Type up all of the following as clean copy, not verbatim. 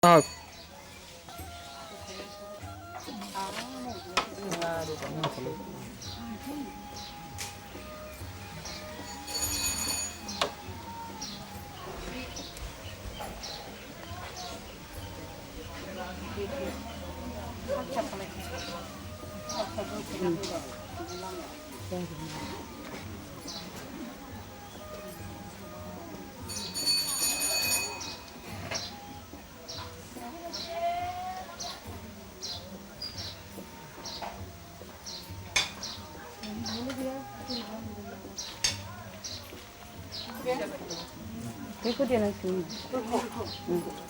아, 이거 되는 수.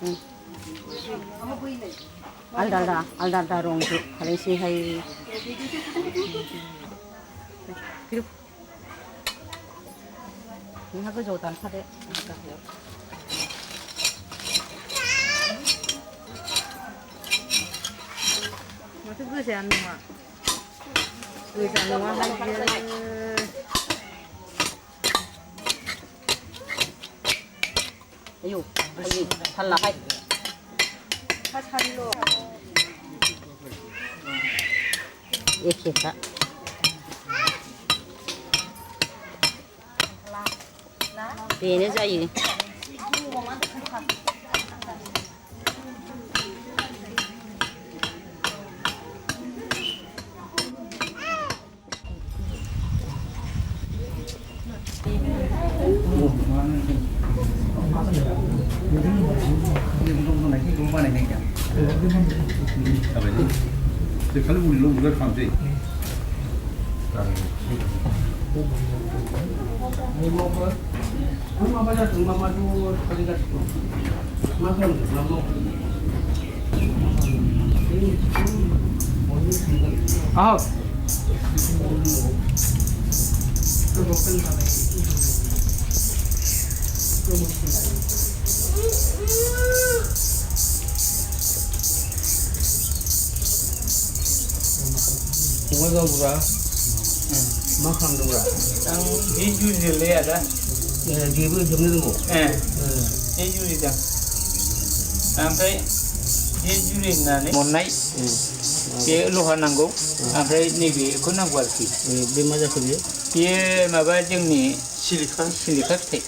응. 알달다 롱주 하레시 하이. 그리고 이 하고 좋다 하대. 무슨 뜻이 안 나와? 의자 나와 하지. 아유, 여기 달라 하이. 사살로. 이렇게 다. 얘네 자이. kalau belum bulan sampai. 아, Masa pura, makan pura. ang hiju nile ada. Dia pun jam ni tu. Hiju ni dah. Sampai hiju ni nane. Monai. Dia lohan nanggo. Sampai ni bi aku nang buat sih. Dia macam tu dia. Dia maba jeng ni Silika. teh.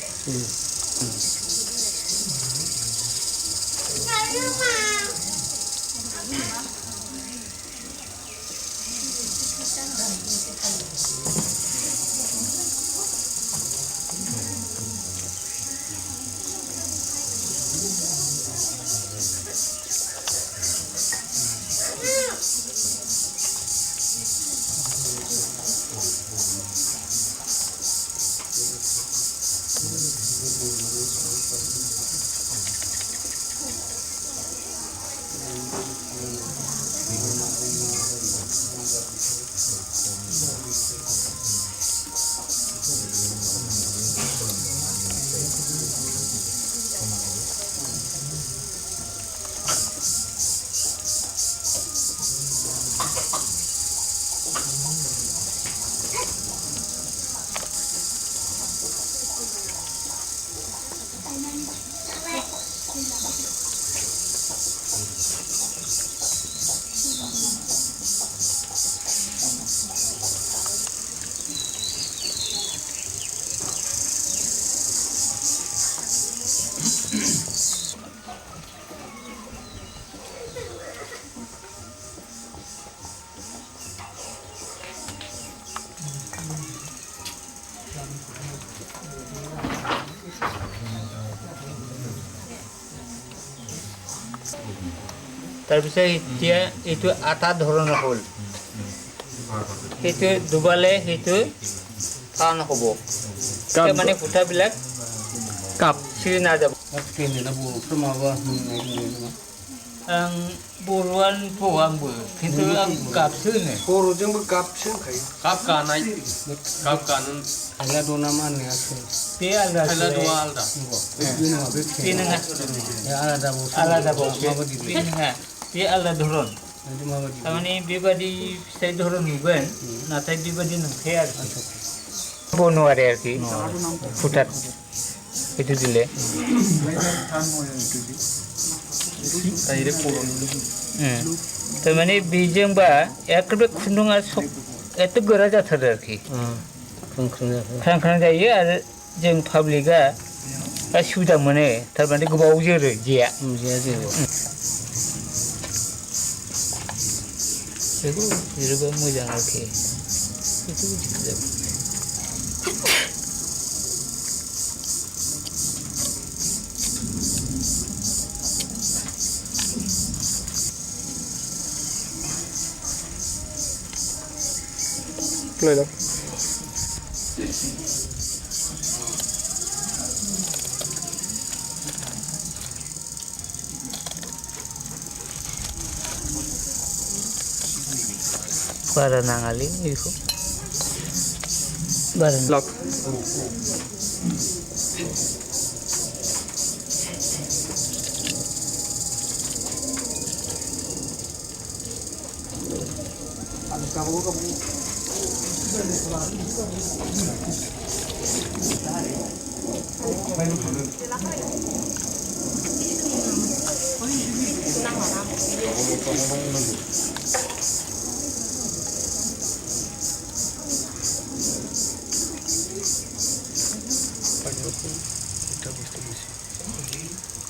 তাৰপিছত এতিয়া এইটো আটা ধৰণৰ হ'ল সেইটো ডুবালে সেইটো টান হ'ব মানে ফুটাবিলাক Kap. চিৰি নাযাব Kini nak buat sama apa? ang buruan po angbo itu ang kapsul ne Koro jeng berkap sih kayak. Kap kanan. Kap kanan. Ada dua nama ni asal. dia ada dua alda. Ini apa? pinanga Ya ada bos. alada bo Apa gitu? pinanga dia alada ধরন Nanti mau gitu. মানে বিবাদী সেই ধরন হইবেন না তাই বিবাদী নহে আর বনোয়ারে আর কি ফুটার itu dile direct बर'नि थारमाने बेजोंबा एकदम खुन्दुङा एथ' गोरा जाथारो आरोखि ख्रां ख्रां जायो आरो जों पाब्लिकआ सुबिदा मोनो थारमाने गोबाव जोरो जेया जोरो बेखौ जिरोबा मोजां आरोखि Klöder. बारा नाङालै बेखौ बारा Lock.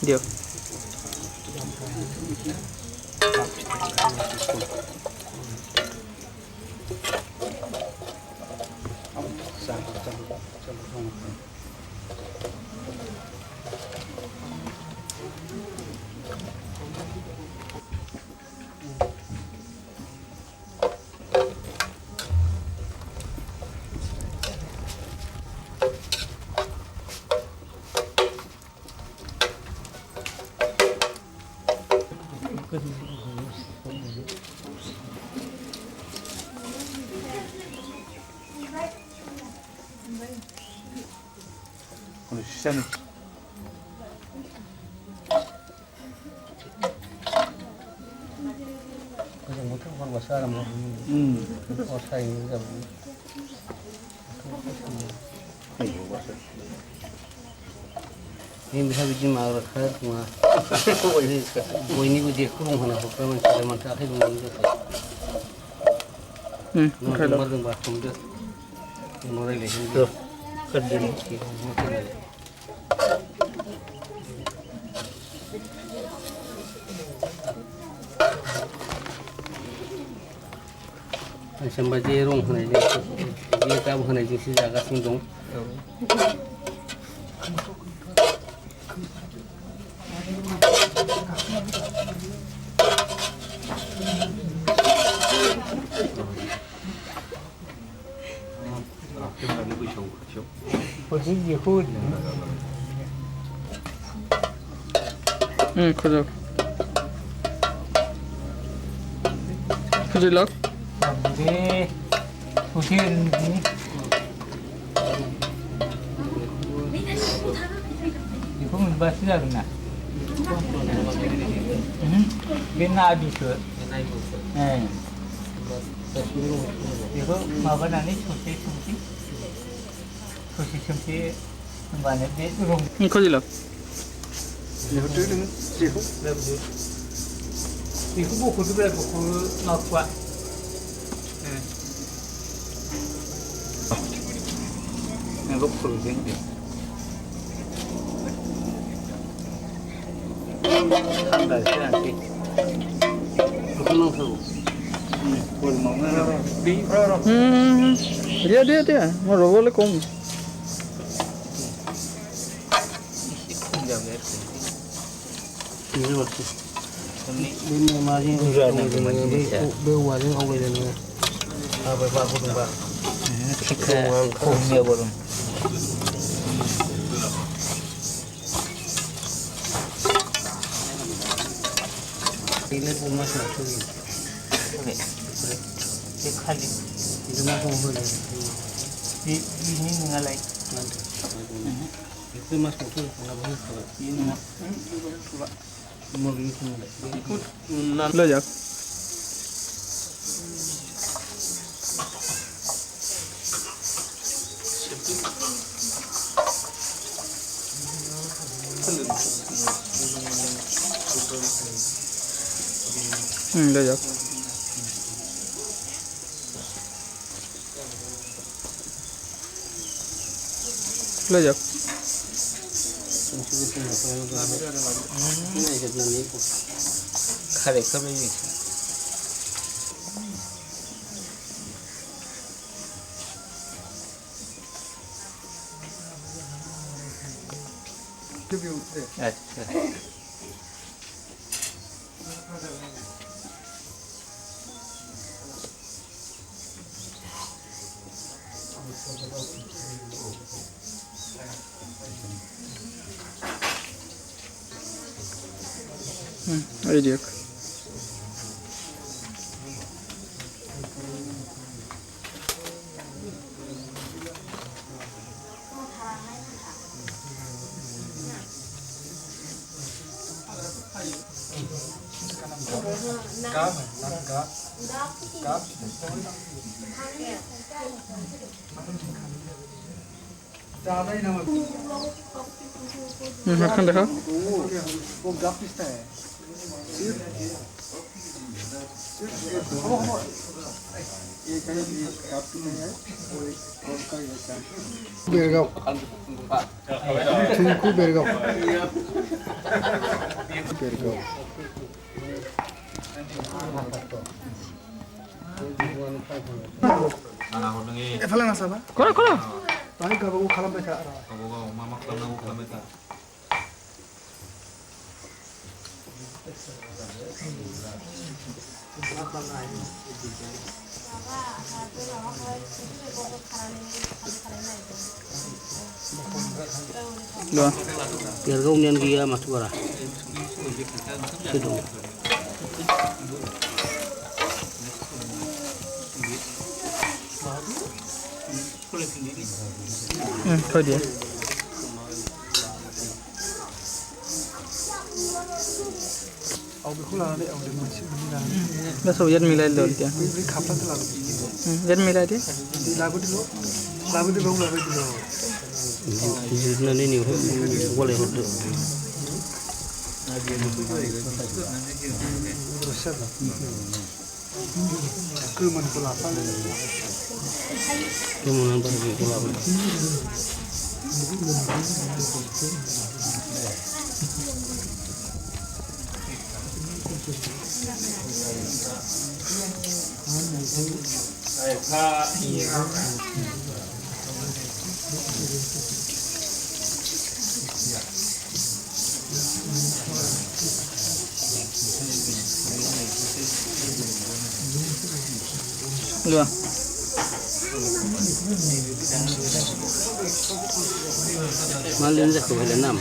Dia. Konuşsana. Cái một thằng con bò sa là một bò say rồi ini bisa bikin malu kan semua ini gue dia kurung mana pokoknya mencari mata akhir ngomong gitu nomor nomor kemudian nomor ini tuh kerja sampai dia rong mana dia tahu mana jenis jaga singgung posisi hood Kızıl. Kızıl lock. Jadi hujan ini itu membahas lagi nak bina habis tu itu apa nanti susi mana dia turun Kızıl lock. itu buku tu berapa buku nak kuat Nggak perlu jadi. Tanggal nanti. Belum tahu. Boleh mau mana? Di. Dia. Mau boleh kom. Ini waktu. Ini masih bawa ni awal ni. Apa aku tumbak. Kita kumnya bolong. Ini pun masih tu. Ini kali. Itu masih boleh. Ini mengalai. Itu masih tu. Kalau boleh. Ini mau itu. Ikut. Klöder. ले जाओ ले जाओ खारे कभी नहीं अच्छा idea makan dah वो गप पिसता है ये कहीं भी गप नहीं है और कौन का ये क्या बेरगांव ठुमको बेरगांव एफाला ना साबा करो करो बाहाय गाबागाव खालामबाय था मा खालामनांगौ खालामबाय था लो बेरगावनियानो गैया माथो बारा दं thôi đi ông bị khô là đấy ông đừng mà chịu đi làm bớt số dân milai rồi kìa với khắp tất là dân milai đi đi làm cái đó làm cái đó là cái đó thì nó nên nhiều hơn qua lại hỗ trợ cứ mình có làm sao cứ mình làm bao nhiêu có làm luôn mà lên ra không phải là nằm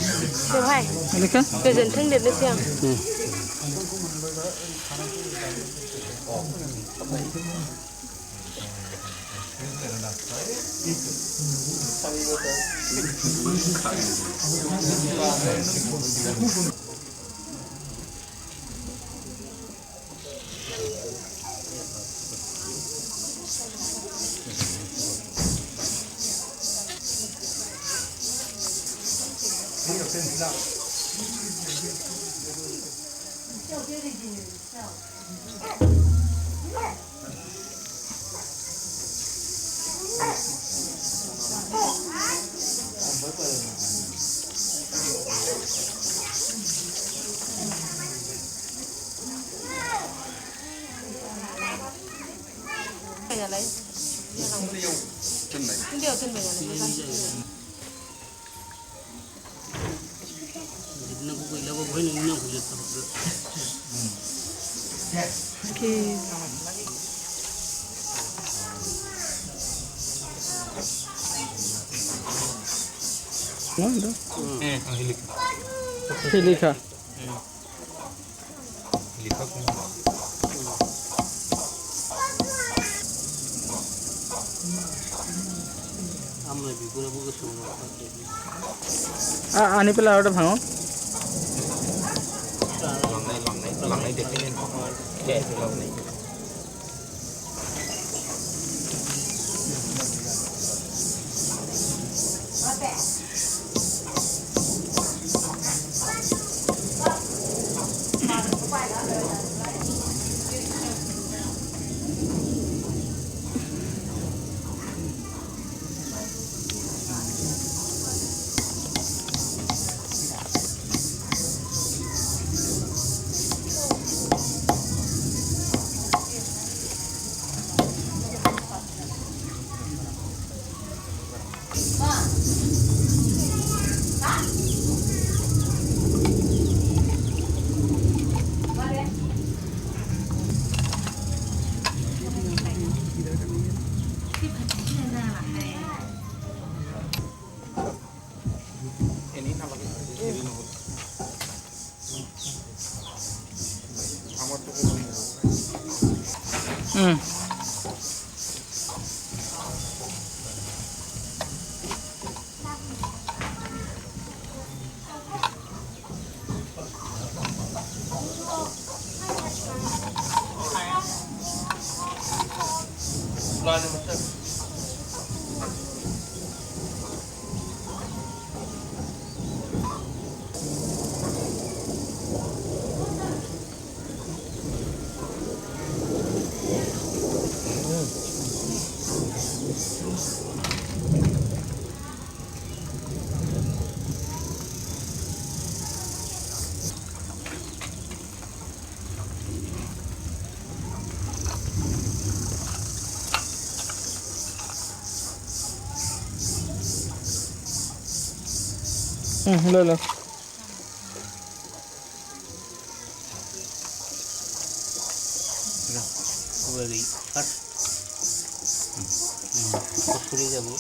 Được hay. được không Bây giờ thanh điện được xem. Nhà lấy. Điều chân mình là nó cũng bị lâu với nó cũng được khi ngon đó hilik hả आनी पे लावटा भांगो lòng này được cái nên trẻ từ lâu này ले लो Very hot. Kosuri jabu.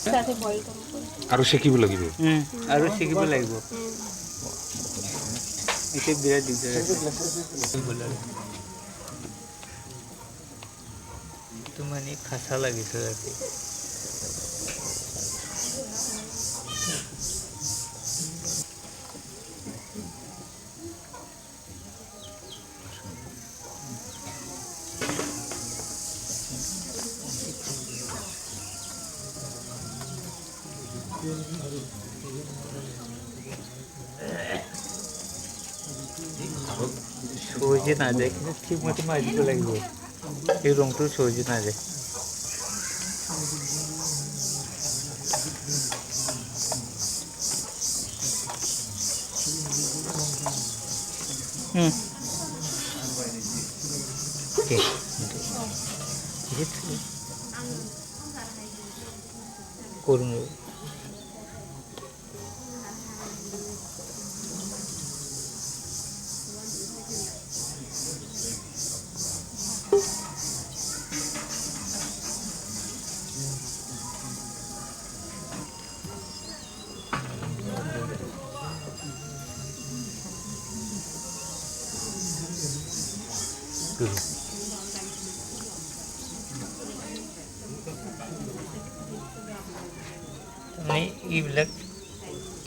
साथे boil करू আৰু শিকিব লাগিব আৰু শিকিব লাগিব এতে বিৰাট দিগদাৰ তো মানে খাসা লাগিছে ৰাতি সহজে না যায় কিন্তু ঠিক মতো মাজিব লাগিব এই রংটো সহজে না যায় করুন মানে এইবিলাক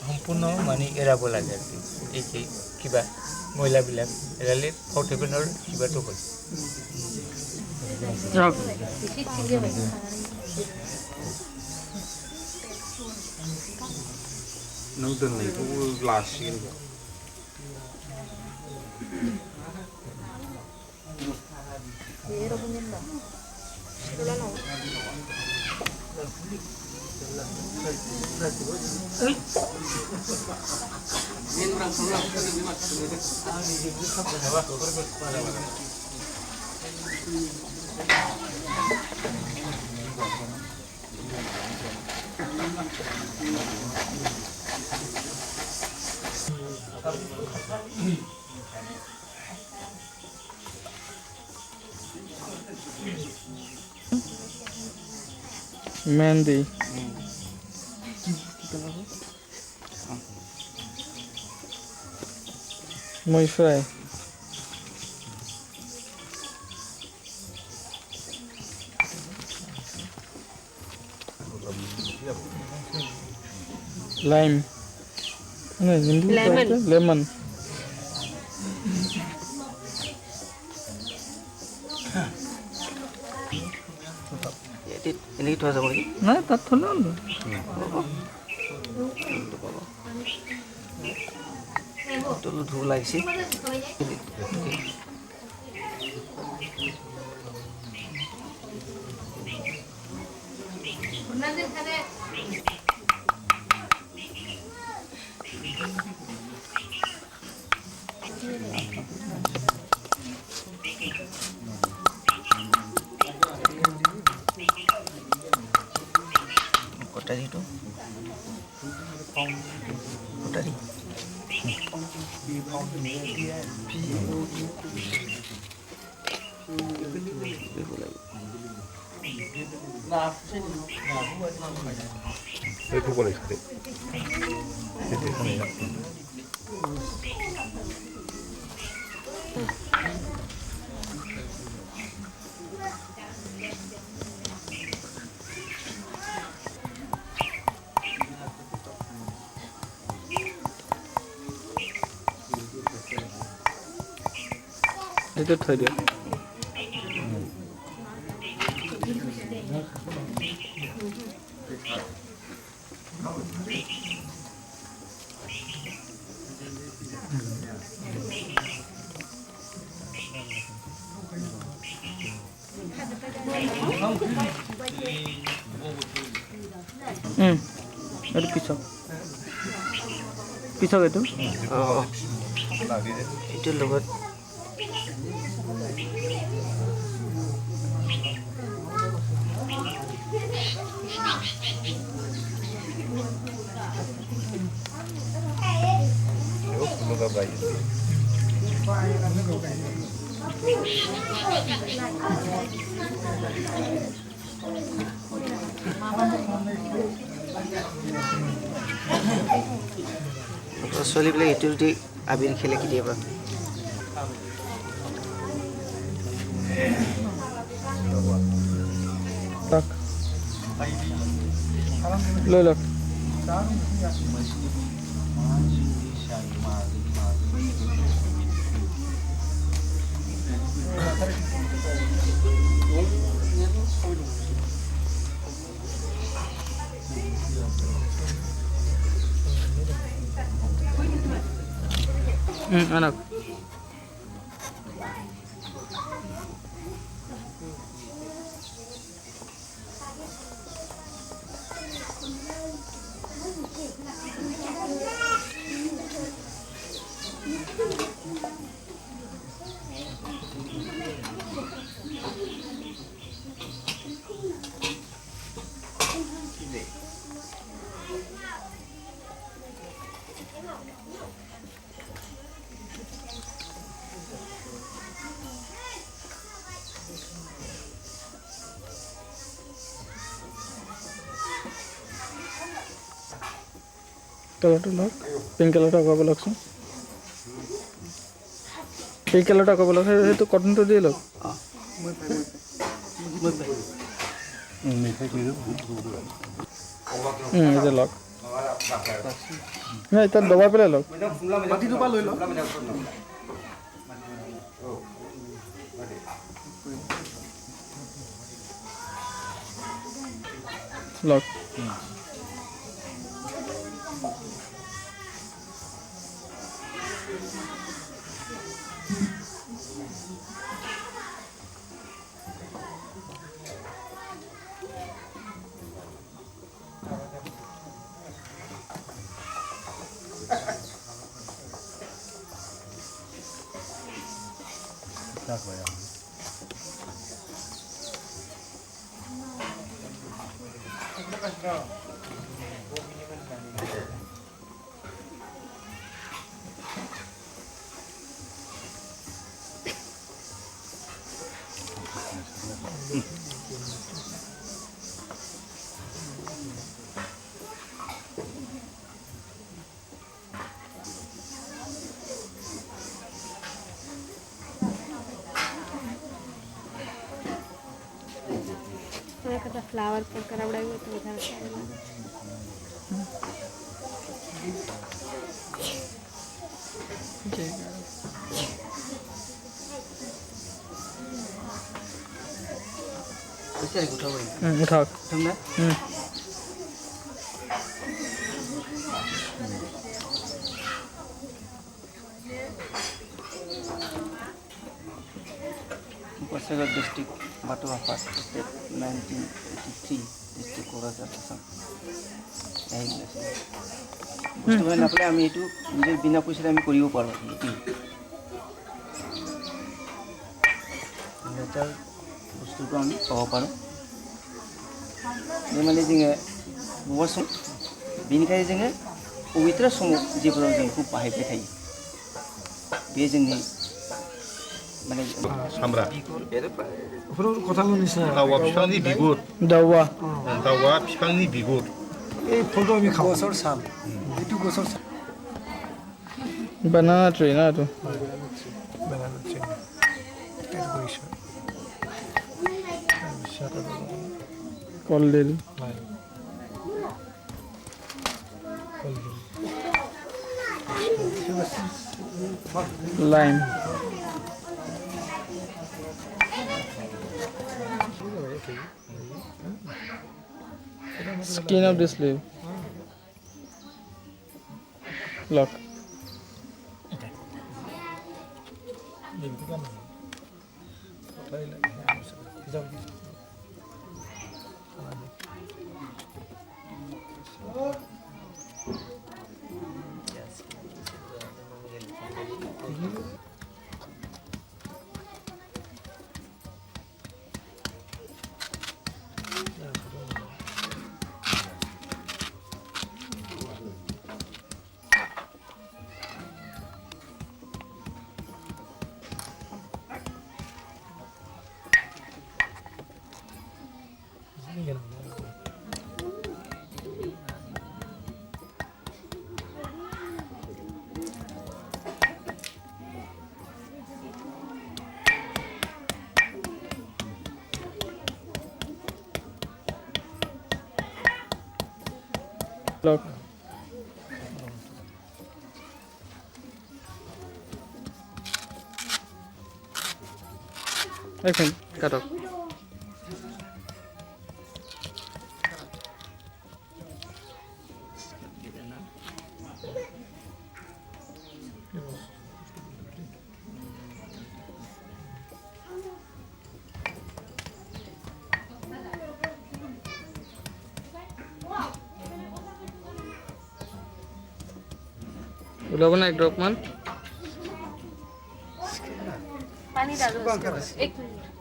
সম্পূৰ্ণ মানে এৰাব লাগে আৰু এই যে কিবা মহিলাবিলাক এৰালে ফৰ্টেবলৰ কিবাটো হয় নতুন নেই তো গ্লাস শিখে এরকম না সেগুলো না mehndi muy fry lime lemon ini itu aja lagi nah tak tholo dulu dulu lagi sih কটাৰীটো কটাৰী এইটো থৈ দিয়ক এইটো পিছক পিছক এইটো এইটোৰ লগত ছোৱালীবিলাক এইটো দি আবিৰ খেলে কেতিয়াবা লৈ লওক আনক কালাৰটো লওক পিংক কালাৰটো আকৌ লওকচোন পিংক কালাৰটো আকৌ লওক সেইটো কটনটো দিয়ে লওক এতিয়া লওক নাই তাত দবাই পেলাই লওক লওক एखादा फ्लावर पण करावडा होतो उधार उठाओ district Batu Afat, state 1983, district Korajar Assam. বস্তু মানে নাপালে আমি এইটো নিজে বিনা পইচাৰে আমি কৰিব পাৰোঁ এইটো নেচাৰ বস্তুটো আমি পাব পাৰোঁ माने जोङो बबेबा सम बेनिखायनो जोङो पवित्र समाव जेब्ला जों बेखौ बाहायबाय थायो बे जोंनि माने सामब्रा बेफोर कथाल निसा दावा बिफांनि बिगुर दावा बिफांनि बिगुर এই ফলটো আমি খাওঁ গছৰ ছাল এইটো গছৰ ছাল বানানা ট্ৰি না এইটো বানানা ট্ৰি এইটো কৰিছে কলডিল lime skin of this leaf look look I can cut off Ulao ना एक ड्रॉप मान पानी डालो उसमें। एक मिनट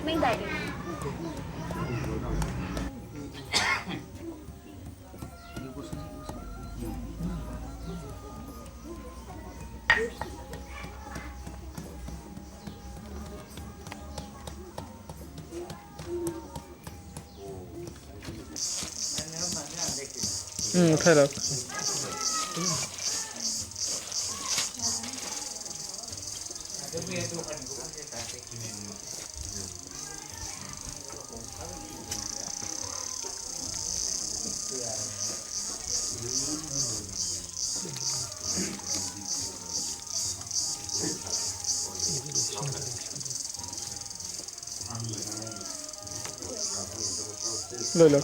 नहीं डालेंगे उठा रख ले लो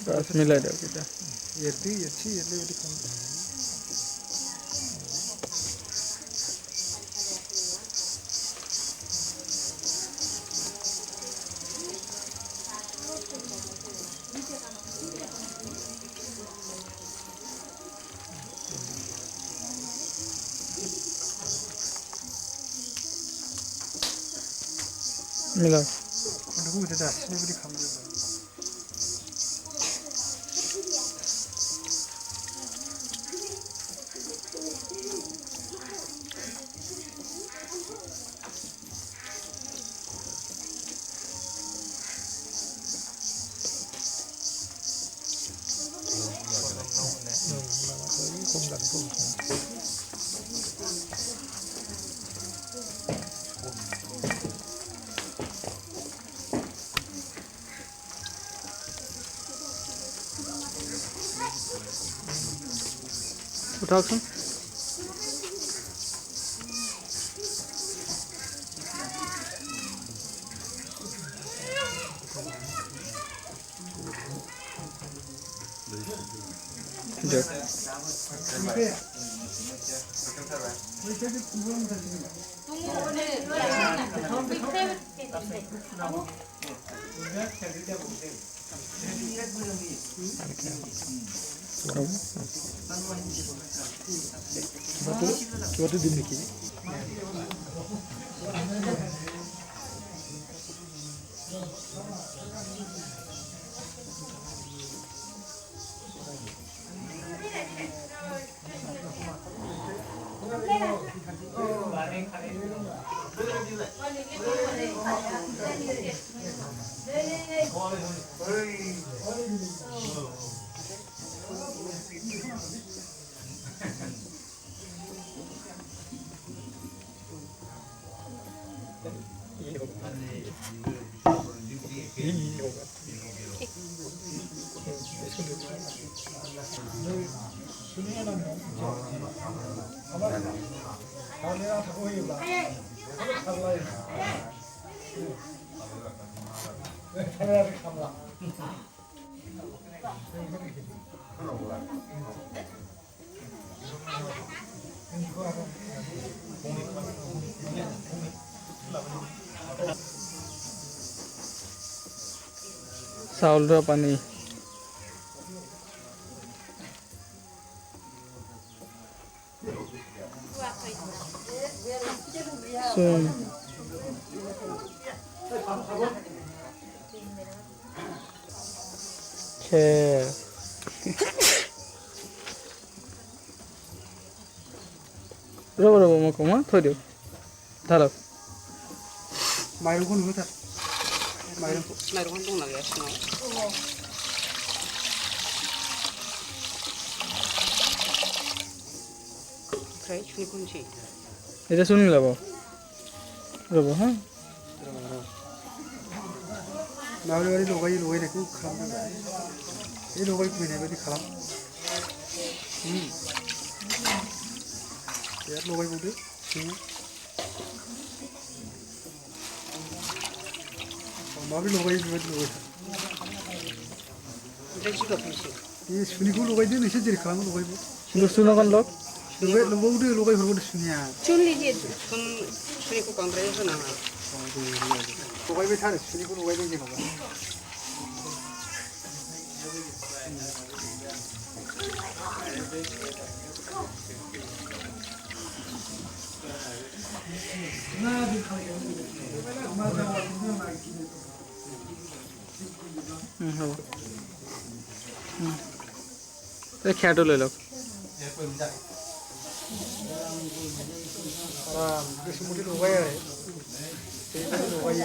बस मिला दो kita yerti yerli kan मिला उनको उधर दास ने भी खाम दिया không đặt talk some. What did you Saul ra pani. Soon. Chair. Robo mo ko ma thodio. Dalo. Mayro kun huta. Mayro kun dong na ya sino. Try chuni kun chi. এটা শুনি লাব রব হ্যাঁ 나올 가리 로가이 로가이 내고 খালাম 이 로가이 그네 바디 খালাম 야 로가이 보데 마비 로가이 바디 로가이 레지가 피시 이 수니고 로가이 데 니세 지리 খালাম 로가이 보 সুন্দর সুনাগান লোক 로가이 로보데 로가이 হরবো শুনিয়া চুন লিজিয়ে চুন 수니고 강드레 하나 로가이 বে थारे 수니고 로가이 데 যেন খ্যাটো লৈ লওক বেশি লোগাই আরে লোগাই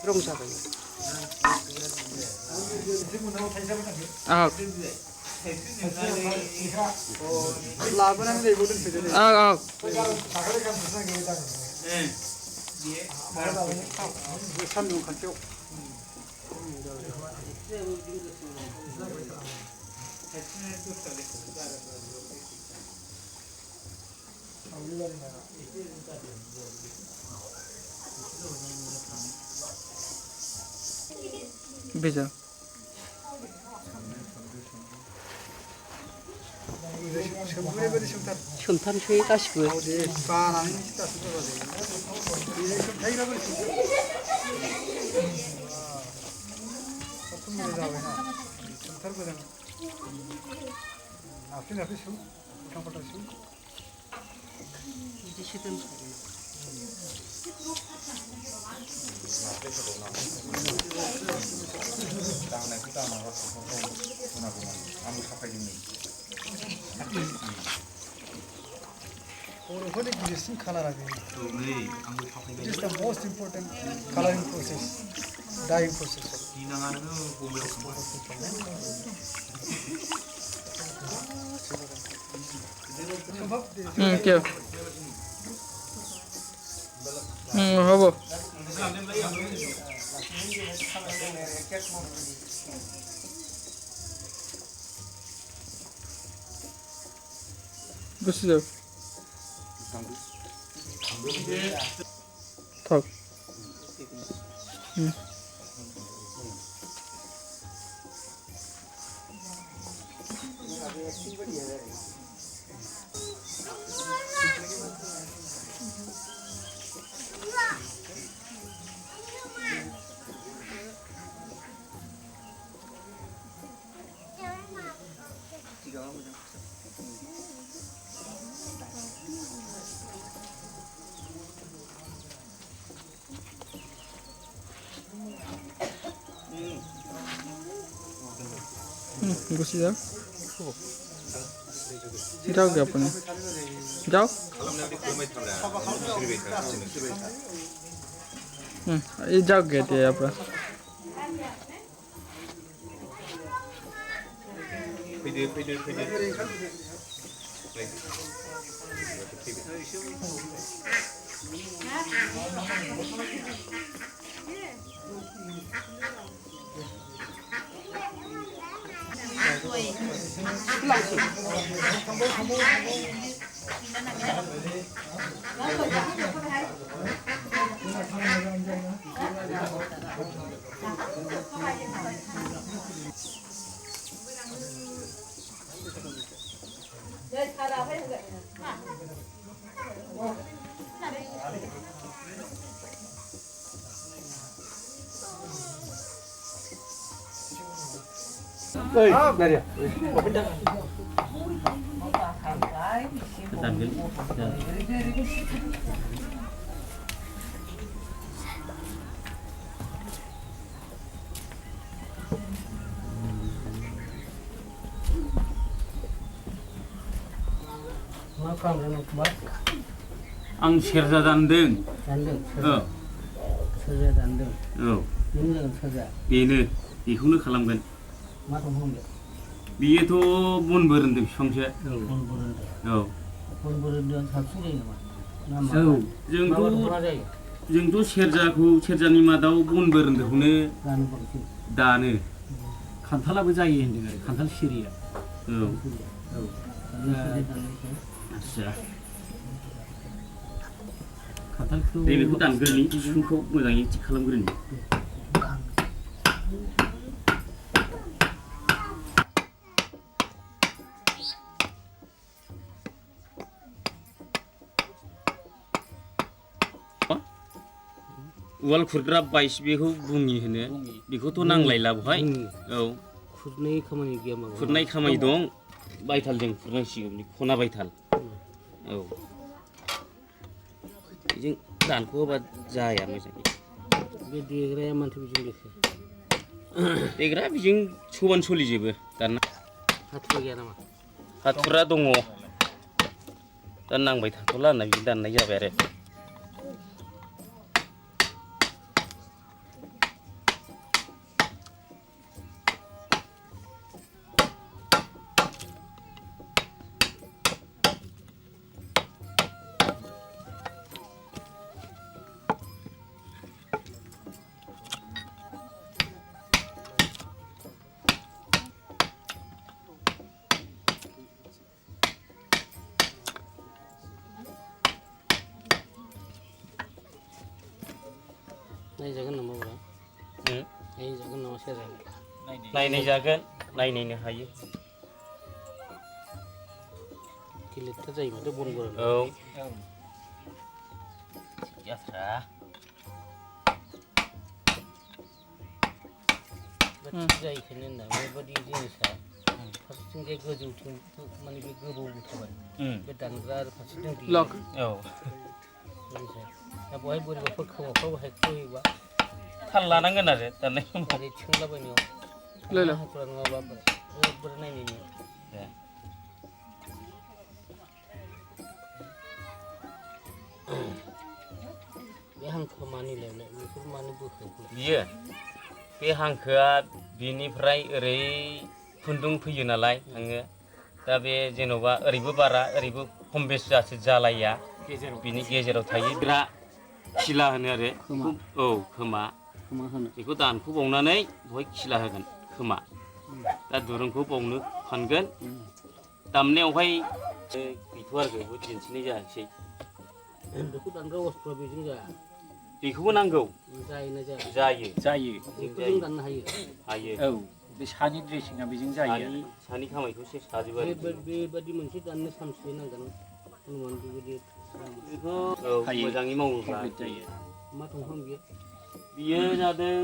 롱사도 아 라브는 데 이거는 되네 아 사거리 감 무슨 게 있다 예 뒤에 바로 삼용 같죠 बेजा 솜탄수에 가시고요. This is the most important coloring process, dyeing process. কিয় হ'ব গুচি যাওক থাক গুচি যাওক যাওক আপুনি যাওক এই যাওক এতিয়া ইয়াৰ পৰা आं सेरजा दानदों सेरजा दानदों औ बेनो जागोन सेरजा बेनो बेखौनो खालामगोन मा दंफां बे बेयोथ' बन बोरोन्दों बिफांसो बन बोरोन्दों औ बन बोरोन्दों साबसिन जायो नामा औ जोंथ' सेरजानि मादाव बन बोरोन्दोंखौनो दानो बांसिन दानो खान्थालाबो जायो होन्दों आरो खान्थाल सिरिया औ औ आदसा खान्थालखौ दे बेखौ दानग्रोनि सिफुंखौ मोजाङै थिग खालामग्रोनि उवाल खुरग्रा बाइस बेखौ बुङि होनो बेखौथ' नांलायला बहाय औ खुरनाय खामानि गैया माबा खुरनाय खामानि दं बायथालजों खुरनांसिगौ खना बायथाल औ बेजों दानख'बा जाया मोजाङै बे देग्राया मानथो बिजों देखो देग्रा बेजों सबानो सोलिजोबो दाना हाथुरा गैया नामा हाथुरा दङ दा नांबाय थाथ'ला होनना बिदि दाननाय जाबाय आरो नायजागोन नामा ब्रा नायजागोन नामा सेरजा नायनाय जागोन नायनायनो हायो गिलिरथार जायो माथो बन बोरोन्दों औ जाथ्रा जायैखायनो होनदां बेबादि जिनिसा फारसेथिंजाय गोजौथिं माने बे गोबौबो थाबाय बे दानग्रा आरो फारसेथिं लक औ दा बहाय बोरैबाफोर खोमाफ्राव बाहाय खोयोबा थाल लानांगोन आरो दाननाय समाव ओरै थिखोलाबायनायाव लैला हाथुरा नङाबा बोरै नायनायनि बे हांखोआ मानिलायलाय बेफोर मानो बोखो बियो बे हांखोआ बिनिफ्राय ओरै खुन्दुं फैयो नालाय आङो दा बे जेन'बा ओरैबो बारा ओरैबो खम बेस जासो जालाया बिनि गेजेराव थायो बिराद खिला होनो आरो औ खोमा बेखौ दानख'बावनानै बहाय खिला होगोन खोमा दा दुरुंखौ बावनो फानगोन दामनायावहाय गैथ'आ आरो बेखौ दिन्थिनाय जायाखिसै बेखौ दानग्रा अस्त्र बेजों जाया बेखौबो नांगौ जायोना जाया जायो बेखौ जों दाननो हायो हायो औ बे सानि ड्रेसिंआ बेजों जायो सानि खामायखौ सेस हाजोबो आरो बेबादि मोनसे दाननो सानसे नांगोन अनुमान बेबायदि बेखौ मोजाङै मावोब्ला जायो मा दंफां बियो जादों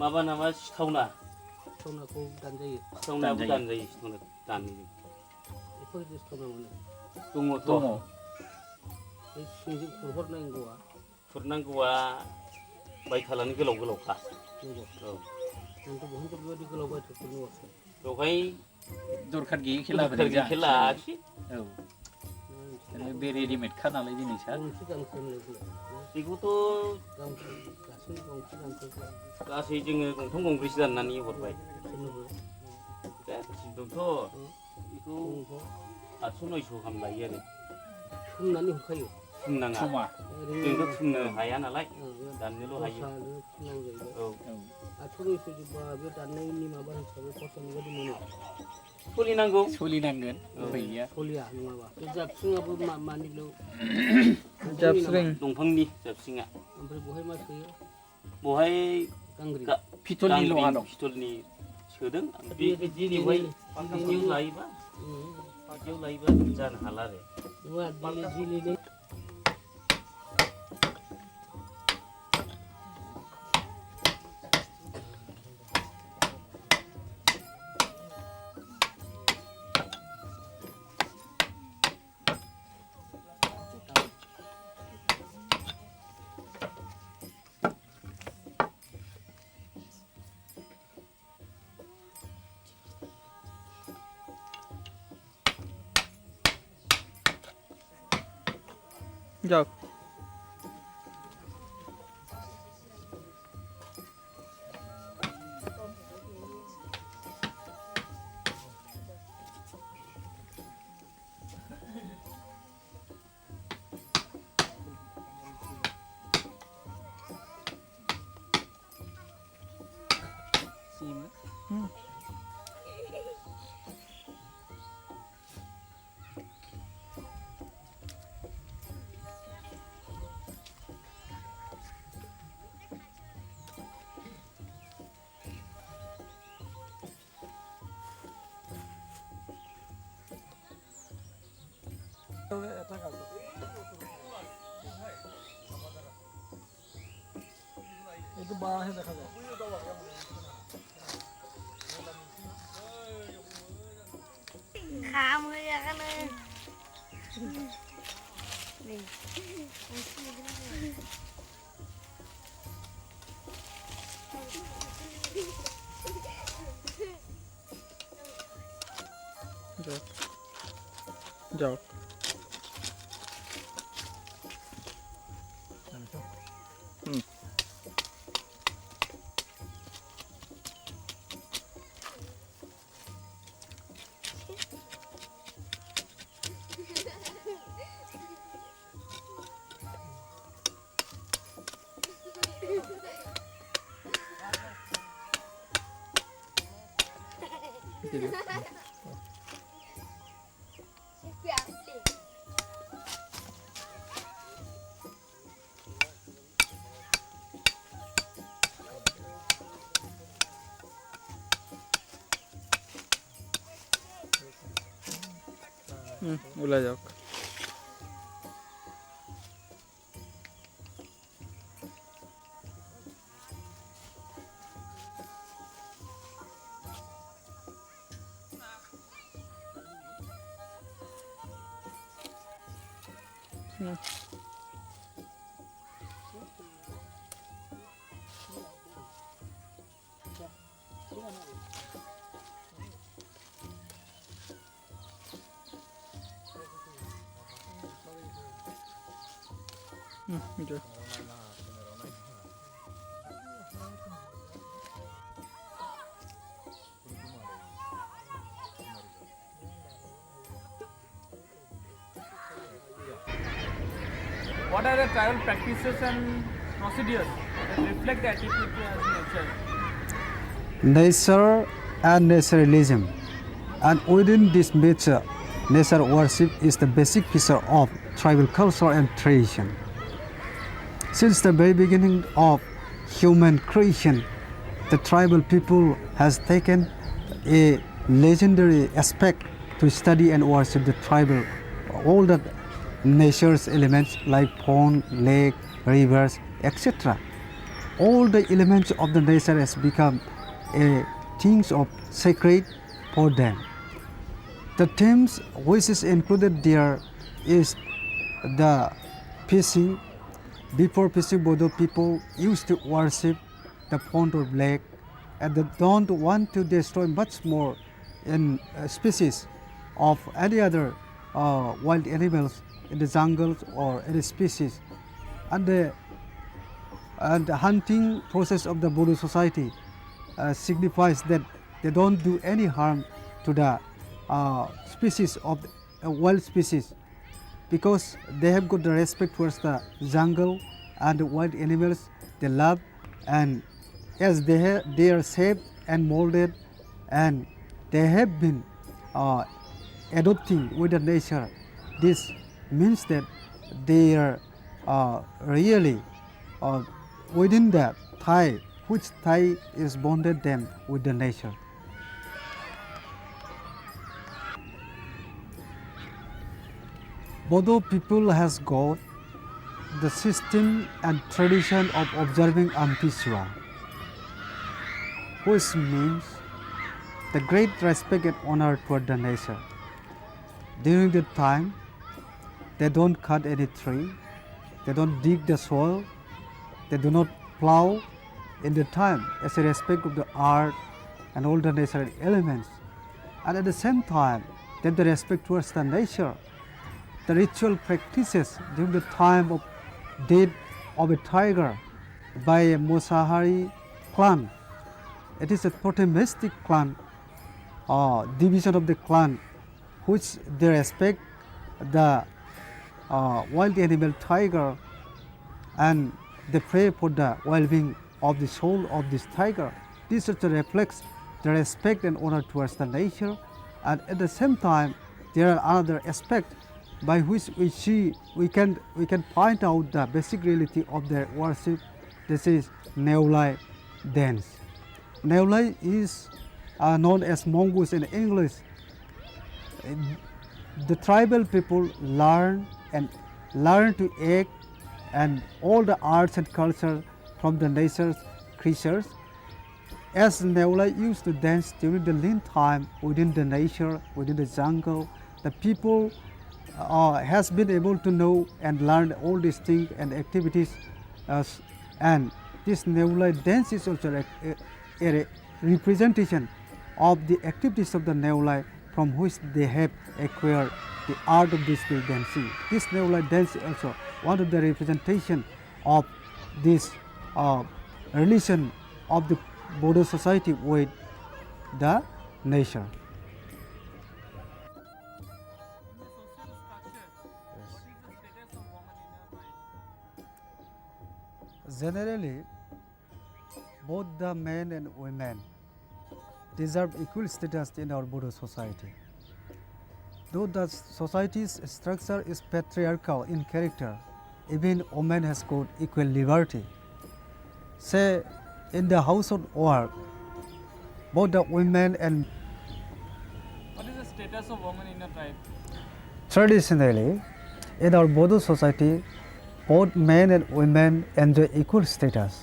माबा नामा सिथावना सिथावनाखौ दानजायो सिथावनायाबो दानजायो सिथावनाखौ दानजायो एफा गिदिर सिथावना मोनो दङ बे सिंजों खुरहरनांगौआ खुरनांगौआ बायथालानो गोलाव गोलावखा नंगौ औ जोंथ' बहाय बेबायदि गोलाव बायथा खुरनांगौसो बेवहाय दरखार गैयै खेला लाखि औ बे रेडिमेडखा नालाय जिनिसा गंसे दानख्रेबनाय बेखौथ' गासै गंसे दानख्रेबनाय गासै जोङो गंथाम गंब्रैसो दाननानै हरबाय सोरनोबो दंथ' बेखौ 800-900 गाहाम लायो आरो थुमनानै हरखायो थुमनाङा जोंथ' थुमनो हाया नालाय दाननोल' हायो औ 800-900 जोबबा बे दाननायनि माबा हिसाबै खरसानि बायदि मोनो सोलिनांगोन गैया सलिया नङाबा बे जाबस्रिङाबो मानि जाबस्रिं दंफांनि जाबस्रिङा ओमफ्राय बहाय मा सोयो बहाय गांग्रि पितलनि लहा दं पितलनि सोदों बिदियाव लायोबा जानो हाला आरो दिलेनि যাও একটু বাঁহে দেখা যায় খাম হয়ে এখানে যাও উলা যাও যাও What are the tribal practices and procedures that reflect the attitude towards nature? Nature and naturalism, and within this nature worship is the basic feature of tribal culture and tradition. Since the very beginning of human creation, the tribal people has taken a legendary aspect to study and worship the tribal, all the nature's elements like pond, lake, rivers, etc. All the elements of the nature has become a things of sacred for them. The themes which is included there is the fishing. Before fishing, Bodo people used to worship the pond or lake, and they don't want to destroy much more in species of any other wild animals in the jungles or any species. And the hunting process of the Bodo society signifies that they don't do any harm to the species of wild species, because they have got the respect towards the jungle and the wild animals they love, and as they are shaped and molded, and they have been adopting with the nature. This means that they are really within the tie, which tie is bonded them with the nature. Bodo people has got the system and tradition of observing Ampiswa, which means the great respect and honor toward the nature. During the time, they don't cut any tree, they don't dig the soil, they do not plow in the time as a respect of the art and all the natural elements. And at the same time, they have the respect towards the nature. The ritual practices during the time of death of a tiger by a Mosahari clan. It is a totemistic clan, division of the clan, which they respect the wild animal tiger, and they pray for the well-being of the soul of this tiger. This also reflects the respect and honor towards the nature, and at the same time, there are other aspects by which we can find out the basic reality of their worship. This is Neulai dance. Neulai is known as mongoose in English. The tribal people learn to act and all the arts and culture from the nature's creatures. As Neulai used to dance during the lean time within the nature, within the jungle, the people has been able to know and learn all these things and activities, and this Neulai dance is also a representation of the activities of the Neulai from which they have acquired the art of this dancing. This Neulai dance is also one of the representation of this relation of the Bodo society with the nature. Generally, both the men and women deserve equal status in our Bodo society. Though the society's structure is patriarchal in character, even women has got equal liberty. Say, in the household work, both the women and... What is the status of women in a tribe? Traditionally, in our Bodo society, both men and women enjoy equal status.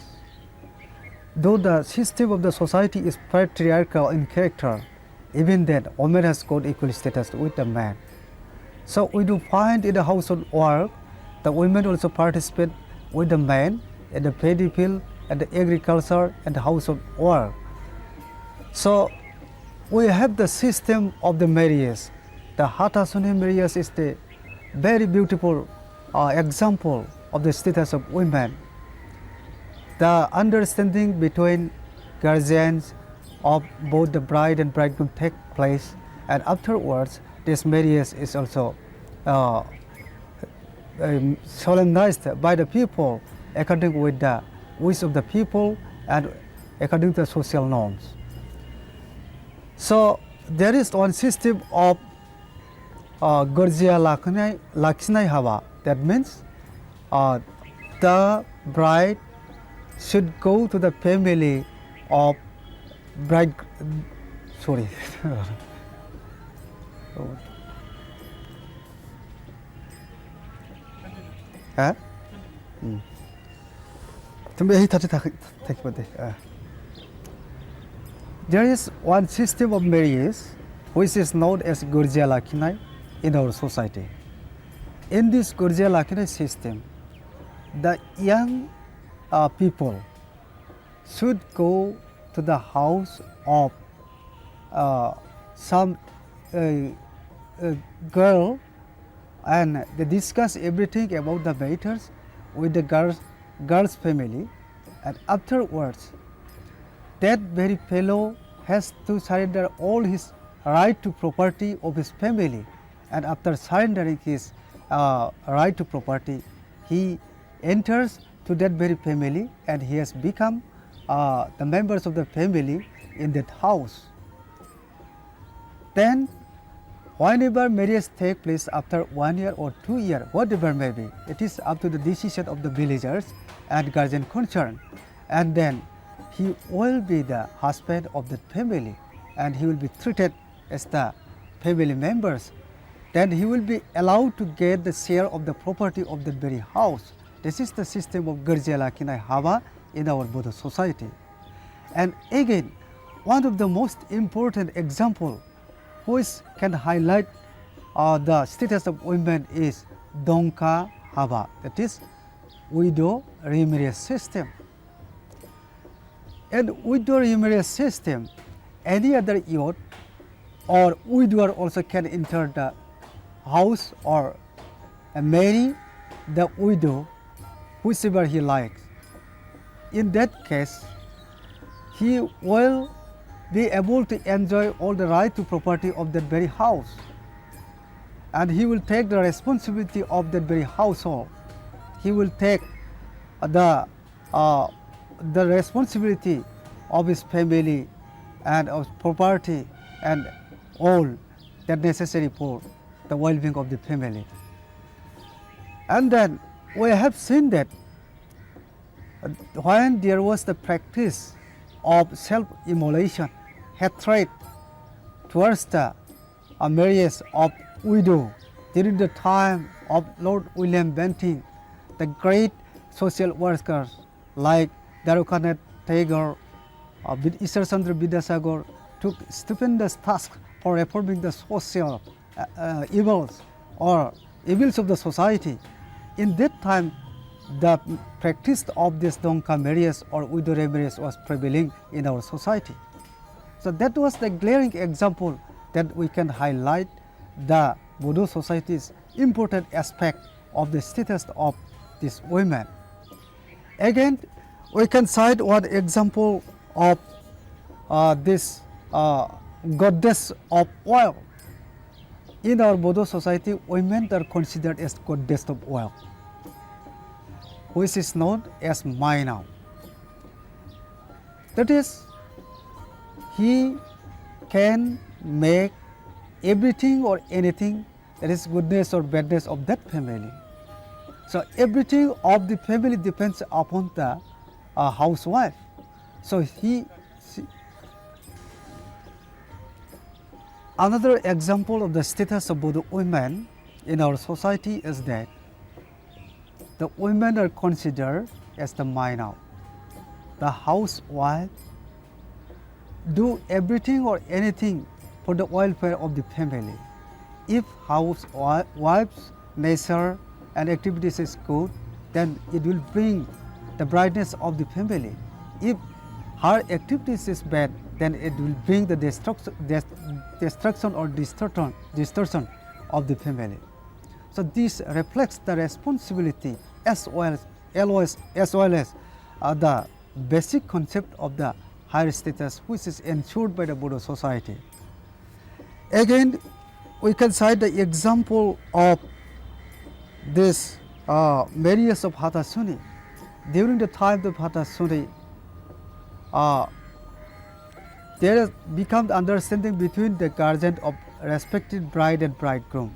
Though the system of the society is patriarchal in character, even then, women has got equal status with the man. So we do find in the household work, the women also participate with the men in the paddy field and the agriculture and the household work. So we have the system of the marriage. The Hatasuni marriage is the very beautiful example of the status of women. The understanding between guardians of both the bride and bridegroom take place, and afterwards this marriage is also solemnized by the people according with the wish of the people and according to the social norms. So there is one system of Gorjia Lakinai Hava. That means the bride should go to the family of bride. Sorry. Huh? There is one system of marriage which is known as Gorjia Lakinai in our society. In this Gorjia Lakinai system, the young people should go to the house of some girl, and they discuss everything about the matters with the girl's family, and afterwards that very fellow has to surrender all his right to property of his family, and after surrendering his right to property, he enters to that very family and he has become the members of the family in that house. Then whenever marriage takes place after 1 year or 2 years, whatever may be, it is up to the decision of the villagers and guardian concerned, and then he will be the husband of that family and he will be treated as the family members. Then he will be allowed to get the share of the property of that very house. This is the system of Gorjia Lakinai Hava in our Bodo society. And again, one of the most important example which can highlight the status of women is Donka Hava, that is widow remarriage system. And widow remarriage system, any other youth or widower also can enter the house or marry the widow whichever he likes. In that case, he will be able to enjoy all the right to property of that very house, and he will take the responsibility of that very household. He will take the responsibility of his family and of property and all that necessary for the well-being of the family. And then we have seen that when there was the practice of self-immolation, hatred towards the marriage of widow during the time of Lord William Bentinck, the great social workers like Darukanet Tagore, Ishar Chandra Vidyasagar took stupendous task for reforming the social evils or evils of the society. In that time, the practice of this Donka marriage or widow marriage was prevailing in our society. So that was the glaring example that we can highlight the Bodo society's important aspect of the status of these women. Again, we can cite one example of this goddess of oil. In our Bodo society, women are considered as goddess of oil, which is known as Mainau. That is, he can make everything or anything that is goodness or badness of that family. So everything of the family depends upon the housewife. So another example of the status of Bodo women in our society is that the women are considered as the Mainau. The housewife do everything or anything for the welfare of the family. If housewife's nature and activities is good, then it will bring the brightness of the family. If her activities is bad, then it will bring the destruction or distortion of the family. So this reflects the responsibility as well as the basic concept of the higher status which is ensured by the Bodo society. Again, we can cite the example of this marriage of Hatasuni. During the time of Hatasuni, there has become understanding between the guardian of respected bride and bridegroom.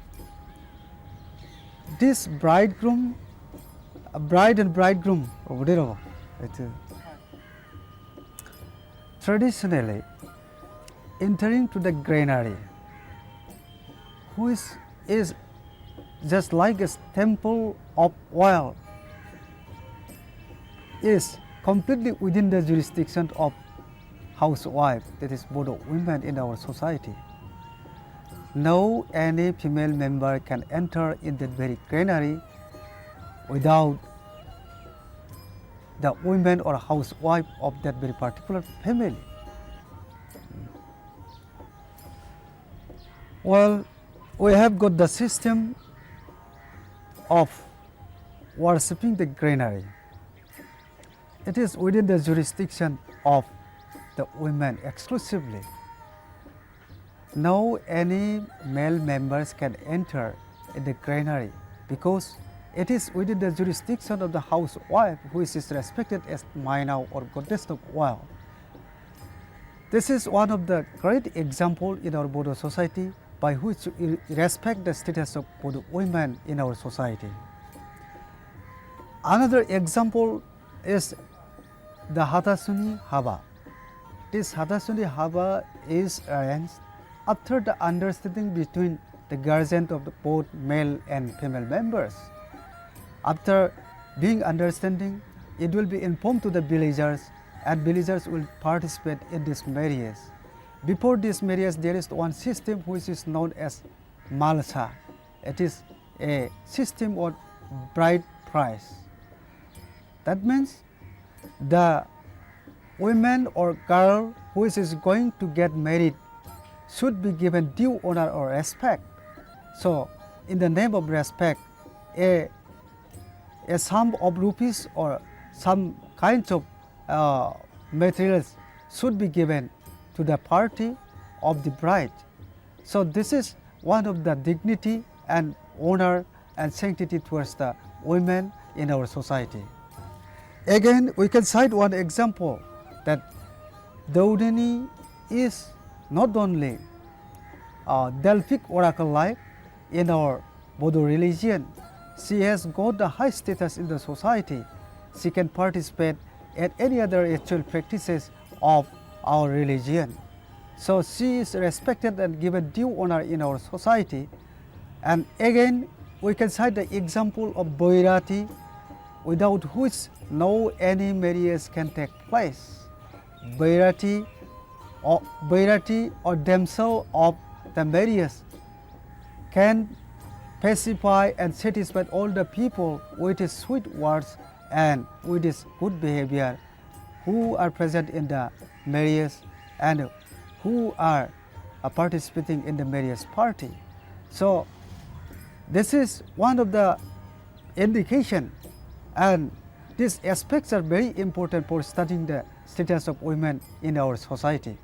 This bride and bridegroom, traditionally entering to the granary, which is just like a temple of oil, is completely within the jurisdiction of housewife, that is Bodo women in our society. No any female member can enter in that very granary without the women or housewife of that very particular family. Well, we have got the system of worshipping the granary. It is within the jurisdiction of the women exclusively. No any male members can enter in the granary because it is within the jurisdiction of the housewife, which is respected as Maina or goddess of oil. This is one of the great examples in our Bodo society by which we respect the status of Bodo women in our society. Another example is the Hatasuni Haba. This Hatasuni Haba is arranged after the understanding between the guardian of the both male and female members. After being understanding, it will be informed to the villagers, and villagers will participate in this marriage. Before this marriage, there is one system which is known as malsa. It is a system of bride price. That means the woman or girl who is going to get married should be given due honor or respect. So, in the name of respect, a sum of rupees or some kinds of materials should be given to the party of the bride. So, this is one of the dignity and honor and sanctity towards the women in our society. Again, we can cite one example that Daudini is not only Delphic oracle-like in our Bodo religion, she has got the high status in the society. She can participate at any other ritual practices of our religion. So she is respected and given due honor in our society. And again, we can cite the example of Boirati, without which no any marriage can take place. Boirati or damsel of the marriage can pacify and satisfy all the people with his sweet words and with his good behavior who are present in the marriage and who are participating in the marriage party. So this is one of the indication, and these aspects are very important for studying the status of women in our society.